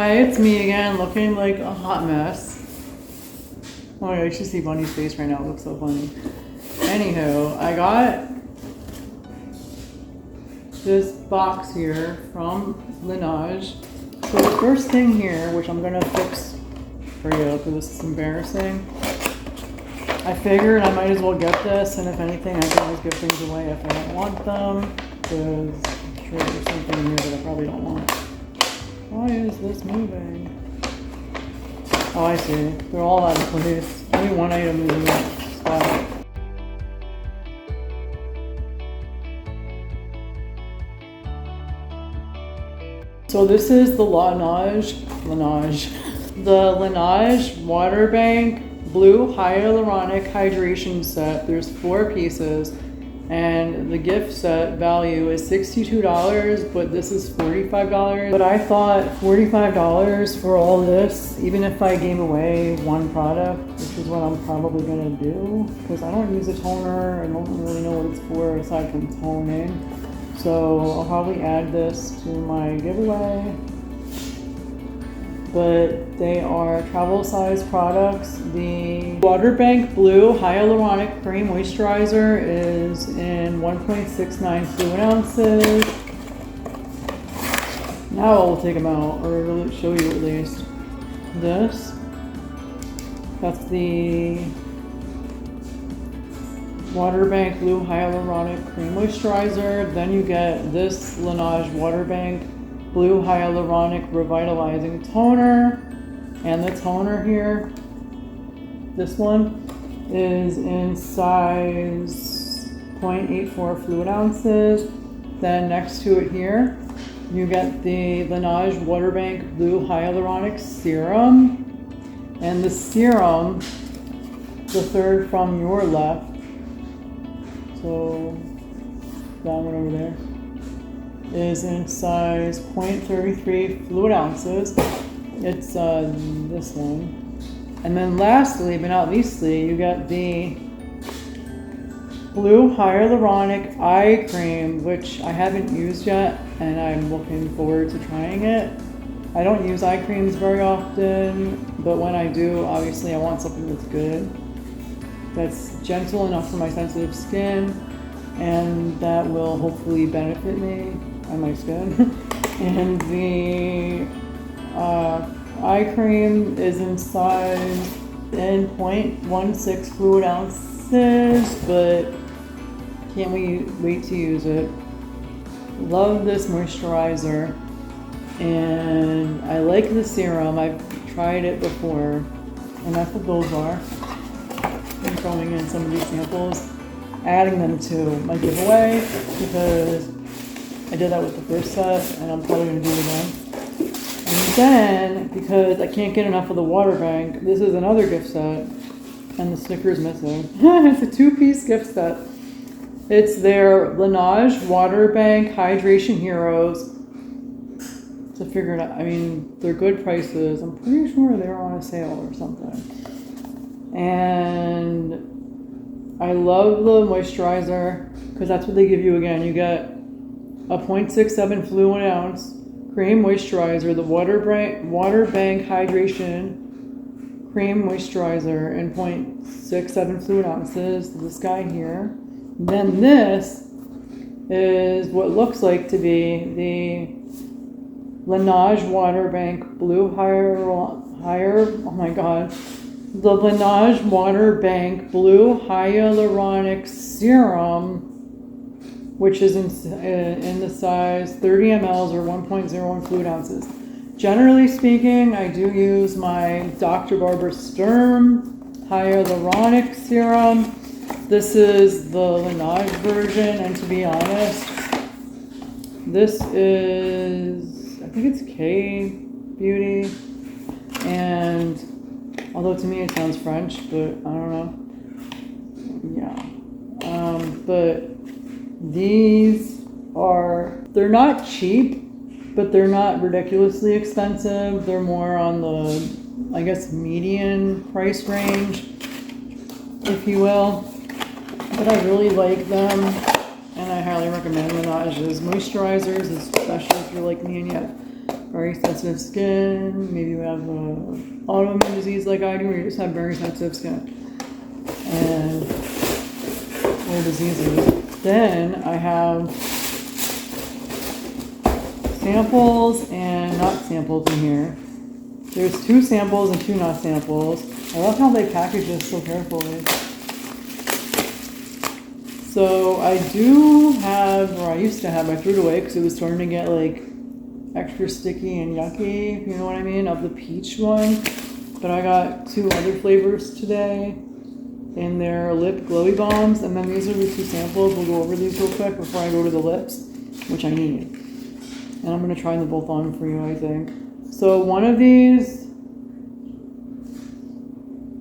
Hi, it's me again, looking like a hot mess. Oh my god, you should see Bunny's face right now, it looks so funny. Anywho, I got this box here from Laneige. So the first thing here, which I'm gonna fix for you because this is embarrassing. I figured I might as well get this, and if anything, I can always give things away if I don't want them, because I'm sure there's something in here that I probably don't want. Why is this moving? Oh, I see. They're all out of place. Only one item is in that spot. So this is the Laneige Water Bank Blue Hyaluronic Hydration Set. There's 4 pieces, and the gift set value is $62, but this is $45. But I thought $45 for all this, even if I gave away one product, which is what I'm probably gonna do, because I don't use a toner. I don't really know what it's for aside from toning. So I'll probably add this to my giveaway. But they are travel size products. The Water Bank Blue Hyaluronic Cream Moisturizer is in 1.69 fluid ounces. Now I'll take them out, or show you at least. That's the Water Bank Blue Hyaluronic Cream Moisturizer. Then you get this Laneige Water Bank Blue Hyaluronic Revitalizing Toner. And the toner here, this one, is in size 0.84 fluid ounces. Then next to it here, you get the Laneige Water Bank Blue Hyaluronic Serum. And the serum, the third from your left, so that one over there, is in size 0.33 fluid ounces. It's this one. And then lastly, but not leastly, you got the Blue Hyaluronic Eye Cream, which I haven't used yet, and I'm looking forward to trying it. I don't use eye creams very often, but when I do, obviously I want something that's good, that's gentle enough for my sensitive skin, and that will hopefully benefit me and my skin. And the eye cream is in size in 0.16 fluid ounces, but can't wait to use it. Love this moisturizer, and I like the serum. I've tried it before, and that's what those are. I'm throwing in some of these samples, adding them to my giveaway, because I did that with the first set, and I'm probably going to do it again. And then, because I can't get enough of the Water Bank, this is another gift set, and the sticker's missing. It's a 2-piece gift set. It's their Laneige Water Bank Hydration Heroes. To figure it out, I mean, they're good prices. I'm pretty sure they're on a sale or something. And I love the moisturizer, because that's what they give you again. You get a 0.67 fluid ounce cream moisturizer, the Water Bank Hydration Cream Moisturizer in 0.67 fluid ounces, this guy here. Then this is what looks like to be the Laneige Water Bank Blue the Laneige Water Bank Blue Hyaluronic Serum, which is in the size 30 mLs or 1.01 fluid ounces. Generally speaking, I do use my Dr. Barbara Sturm Hyaluronic Serum. This is the Laneige version, and to be honest, this is, I think it's K Beauty, and although to me it sounds French, but I don't know. Yeah. But these they're not cheap, but they're not ridiculously expensive. They're more on the, I guess, median price range, if you will. But I really like them, and I highly recommend Laneige's moisturizers, especially if you're like me and you have very sensitive skin. Maybe you have autoimmune disease like I do, or you just have very sensitive skin. And other diseases. Then I have samples and not samples in here. There's 2 samples and 2 not samples. I love how they package this so carefully. So I do have, or I used to have, I threw it away because it was starting to get like extra sticky and yucky, if you know what I mean, of the peach one. But I got 2 other flavors today in their Lip Glowy Balms. And then these are the 2 samples. We'll go over these real quick before I go to the lips, which I need. And I'm going to try them both on for you, I think. So one of these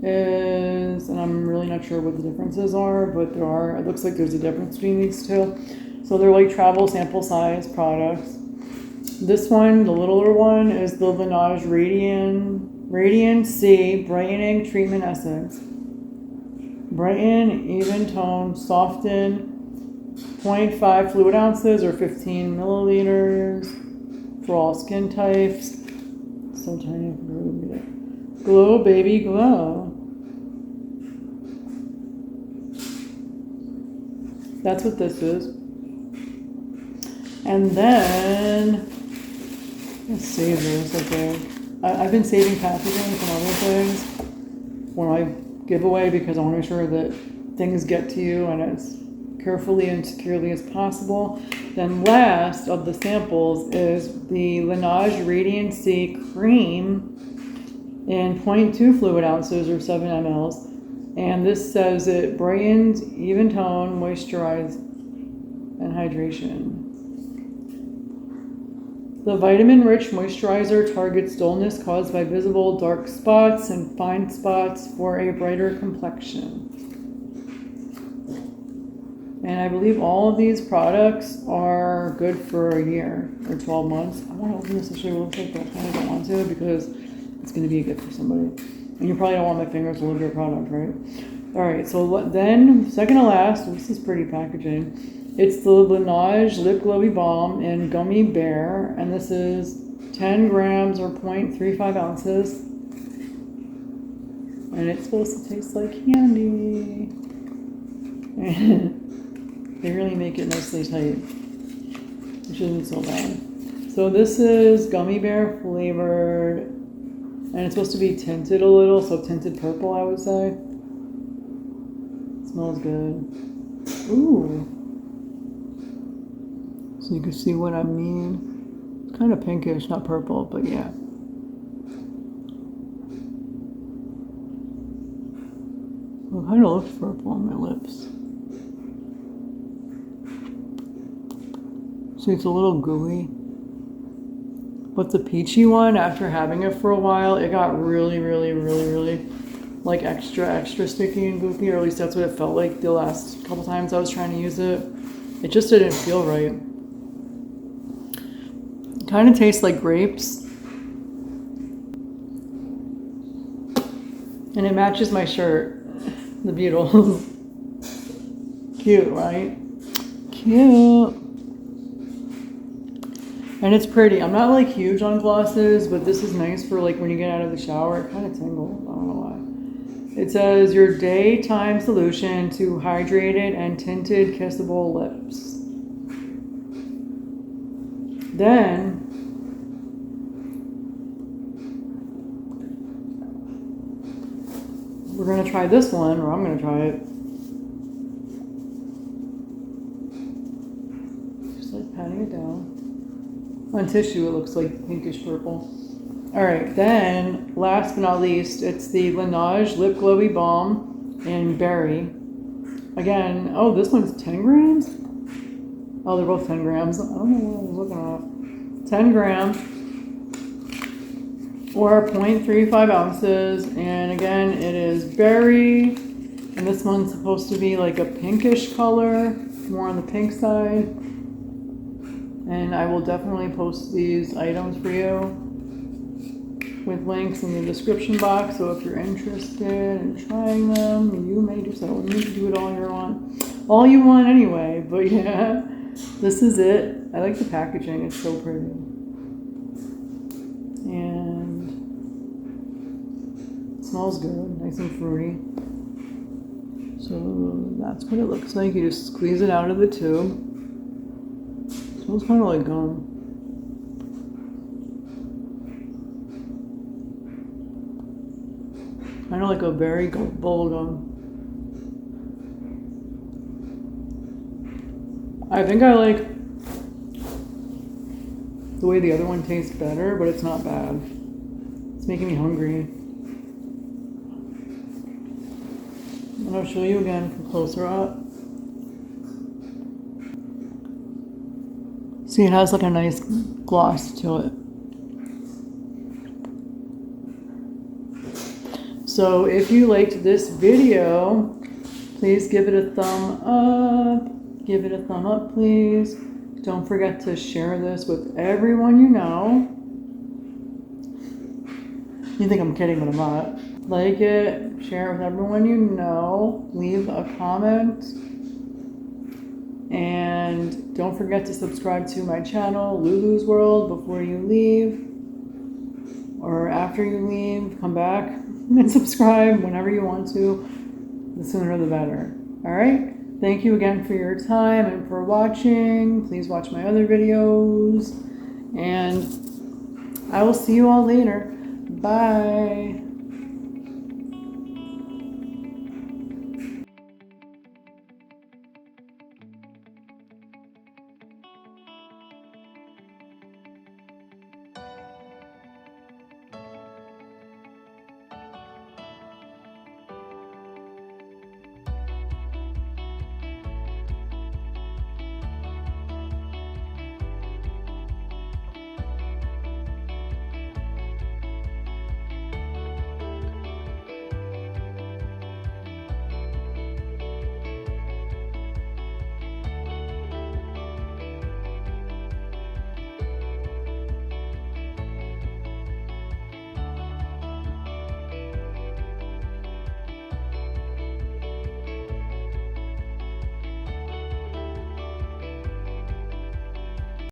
is, and I'm really not sure what the differences are, but there are, it looks like there's a difference between these 2. So they're like travel sample size products. This one, the littler one, is the Laneige Radiant C Brightening Treatment Essence. Brighten, even tone, soften, 0.5 fluid ounces or 15 milliliters for all skin types. So tiny, I can really read it. Glow, baby, glow. That's what this is. And then, let's save this, I think. I've been saving packaging from other things when I give away because I want to make sure that things get to you and as carefully and securely as possible. Then last of the samples is the Laneige Radiant C Cream in 0.2 fluid ounces or 7 mLs. And this says it brightens, even tone, moisturize, and hydration. The vitamin-rich moisturizer targets dullness caused by visible dark spots and fine spots for a brighter complexion. And I believe all of these products are good for a year or 12 months. I want to open this to show you what it looks like, but I kind of don't want to because it's going to be a gift for somebody. And you probably don't want my fingers to look at your product, right? All right, so then second to last, this is pretty packaging. It's the Laneige Lip Glowy Balm in Gummy Bear, and this is 10 grams or 0.35 ounces. And it's supposed to taste like candy. They really make it nicely tight, which isn't so bad. So this is Gummy Bear flavored, and it's supposed to be tinted a little, so tinted purple, I would say. It smells good. Ooh. So you can see what I mean. It's kind of pinkish, not purple, but yeah. Well, it kind of looks purple on my lips. See, it's a little gooey. But the peachy one, after having it for a while, it got really like extra sticky and goopy, or at least that's what it felt like the last couple times I was trying to use it. It just didn't feel right. It kind of tastes like grapes. And it matches my shirt, the Beatles. Cute, right? Cute. And it's pretty. I'm not like huge on glosses, but this is nice for like when you get out of the shower. It kind of tingles. I don't know why. It says your daytime solution to hydrated and tinted kissable lips. Then we're going to try this one, or I'm going to try it. Just like patting it down. On tissue, it looks like pinkish purple. All right, then last but not least, it's the Laneige Lip Glowy Balm in Berry. Again, oh, this one's 10 grams? Oh, they're both 10 grams. I don't know what I was looking at. 10 grams or 0.35 ounces. And again, it is berry. And this one's supposed to be like a pinkish color, more on the pink side. And I will definitely post these items for you with links in the description box. So if you're interested in trying them, you may do so. You need to do it all you want anyway. But yeah, this is it. I like the packaging. It's so pretty. and it smells good, nice and fruity. So that's what it looks like. You just squeeze it out of the tube. It smells kind of like gum. Kind of like a berry bubble gum. I think I like the way the other one tastes better, but it's not bad. It's making me hungry. And I'll show you again from closer up. See, it has like a nice gloss to it. So if you liked this video, please give it a thumb up. Give it a thumb up, please. Don't forget to share this with everyone you know. You think I'm kidding, but I'm not. Like it, share it with everyone you know. Leave a comment. And don't forget to subscribe to my channel, Lulu's World, before you leave. Or after you leave, come back and subscribe whenever you want to. The sooner the better. Alright? Thank you again for your time and for watching. Please watch my other videos. And I will see you all later. Bye.